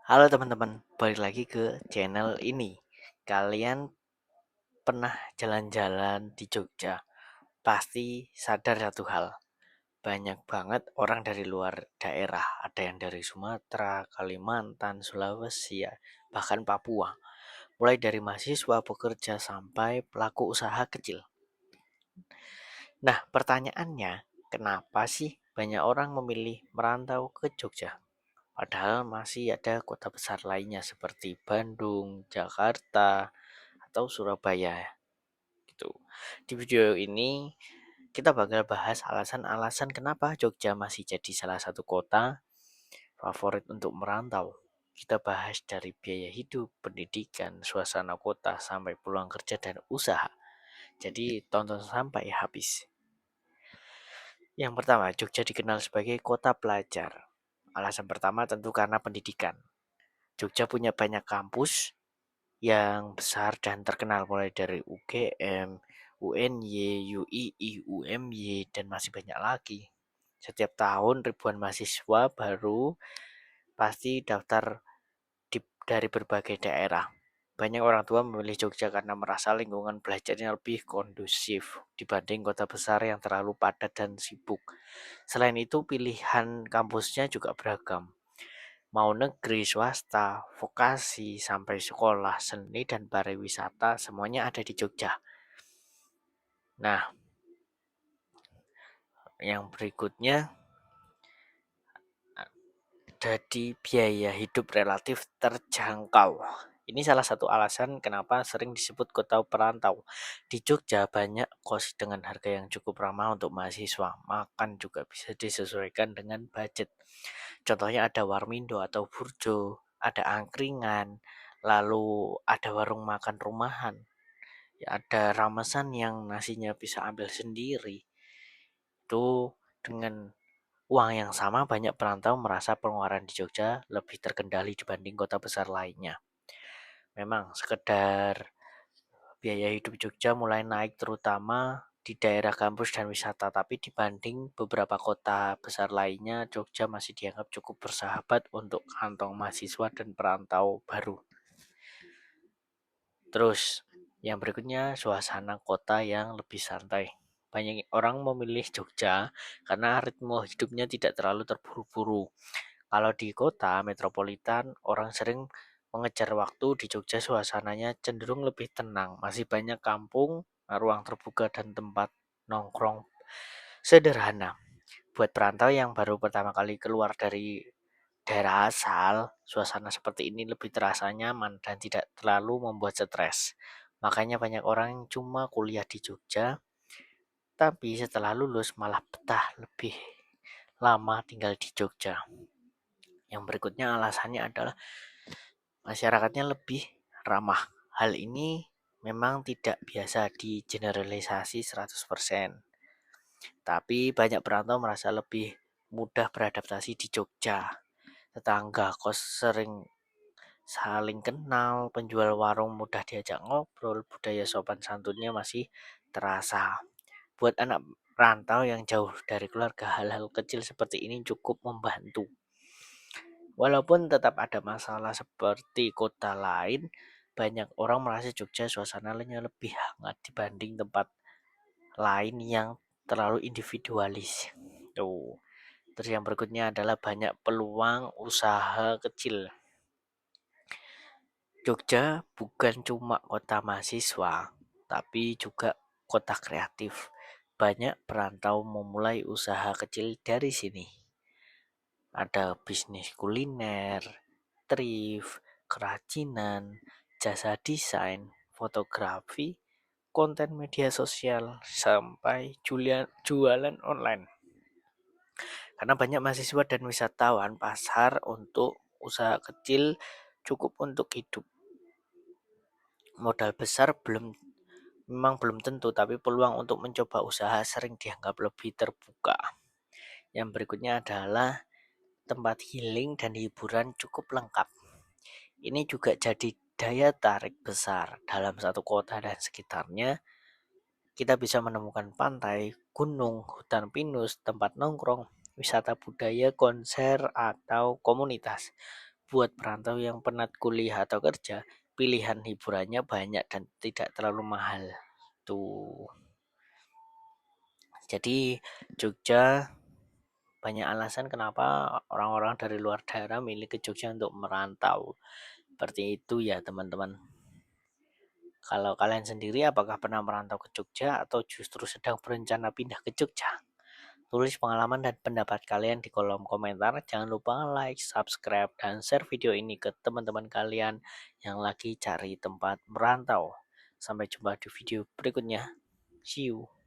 Halo teman-teman, balik lagi ke channel ini. Kalian pernah jalan-jalan di Jogja? Pasti sadar satu hal, banyak banget orang dari luar daerah. Ada yang dari Sumatera, Kalimantan, Sulawesi, ya, bahkan Papua. Mulai dari mahasiswa, pekerja, sampai pelaku usaha kecil. Nah, pertanyaannya, kenapa sih banyak orang memilih merantau ke Jogja? Padahal masih ada kota besar lainnya seperti Bandung, Jakarta, atau Surabaya gitu. Di video ini kita bakal bahas alasan-alasan kenapa Jogja masih jadi salah satu kota favorit untuk merantau. Kita bahas dari biaya hidup, pendidikan, suasana kota, sampai peluang kerja dan usaha. Jadi tonton sampai habis. Yang pertama, Jogja dikenal sebagai kota pelajar. Alasan pertama tentu karena pendidikan. Jogja punya banyak kampus yang besar dan terkenal mulai dari UGM, UNY, UII, UMY, dan masih banyak lagi. Setiap tahun ribuan mahasiswa baru pasti daftar dari berbagai daerah. Banyak orang tua memilih Jogja karena merasa lingkungan belajarnya lebih kondusif dibanding kota besar yang terlalu padat dan sibuk. Selain itu, pilihan kampusnya juga beragam. Mau negeri, swasta, vokasi, sampai sekolah, seni, dan pariwisata, semuanya ada di Jogja. Nah, yang berikutnya, jadi biaya hidup relatif terjangkau. Ini salah satu alasan kenapa sering disebut kota perantau. Di Jogja banyak kos dengan harga yang cukup ramah untuk mahasiswa. Makan juga bisa disesuaikan dengan budget. Contohnya ada Warmindo atau Burjo, ada angkringan, lalu ada warung makan rumahan, ya ada ramesan yang nasinya bisa ambil sendiri. Itu dengan uang yang sama banyak perantau merasa pengeluaran di Jogja lebih terkendali dibanding kota besar lainnya. Memang sekedar biaya hidup Jogja mulai naik terutama di daerah kampus dan wisata, tapi dibanding beberapa kota besar lainnya, Jogja masih dianggap cukup bersahabat untuk kantong mahasiswa dan perantau baru. Terus, yang berikutnya suasana kota yang lebih santai. Banyak orang memilih Jogja karena ritme hidupnya tidak terlalu terburu-buru. Kalau di kota metropolitan, orang sering mengejar waktu. Di Jogja suasananya cenderung lebih tenang. Masih banyak kampung, ruang terbuka, dan tempat nongkrong sederhana. Buat perantau yang baru pertama kali keluar dari daerah asal, suasana seperti ini lebih terasa nyaman dan tidak terlalu membuat stres. Makanya banyak orang yang cuma kuliah di Jogja, tapi setelah lulus malah betah lebih lama tinggal di Jogja. Yang berikutnya alasannya adalah masyarakatnya lebih ramah. Hal ini memang tidak biasa di generalisasi 100%. Tapi banyak perantau merasa lebih mudah beradaptasi di Jogja. Tetangga kos sering saling kenal, penjual warung mudah diajak ngobrol, budaya sopan santunnya masih terasa. Buat anak rantau yang jauh dari keluarga, hal-hal kecil seperti ini cukup membantu. Walaupun tetap ada masalah seperti kota lain, banyak orang merasa Jogja suasananya lebih hangat dibanding tempat lain yang terlalu individualis. Tuh. Terus yang berikutnya adalah banyak peluang usaha kecil. Jogja bukan cuma kota mahasiswa, tapi juga kota kreatif. Banyak perantau memulai usaha kecil dari sini. Ada bisnis kuliner, thrift, kerajinan, jasa desain, fotografi, konten media sosial, sampai jualan online. Karena banyak mahasiswa dan wisatawan, pasar untuk usaha kecil cukup untuk hidup. Modal besar memang belum tentu, tapi peluang untuk mencoba usaha sering dianggap lebih terbuka. Yang berikutnya adalah tempat healing dan hiburan cukup lengkap. Ini juga jadi daya tarik besar dalam satu kota dan sekitarnya. Kita bisa menemukan pantai, gunung, hutan pinus, tempat nongkrong, wisata budaya, konser, atau komunitas. buat perantau yang penat kuliah atau kerja, pilihan hiburannya banyak dan tidak terlalu mahal. Tuh. Jadi Jogja banyak alasan kenapa orang-orang dari luar daerah milih ke Jogja untuk merantau. Seperti itu ya teman-teman. Kalau kalian sendiri apakah pernah merantau ke Jogja atau justru sedang berencana pindah ke Jogja? Tulis pengalaman dan pendapat kalian di kolom komentar. Jangan lupa like, subscribe, dan share video ini ke teman-teman kalian yang lagi cari tempat merantau. Sampai jumpa di video berikutnya. See you.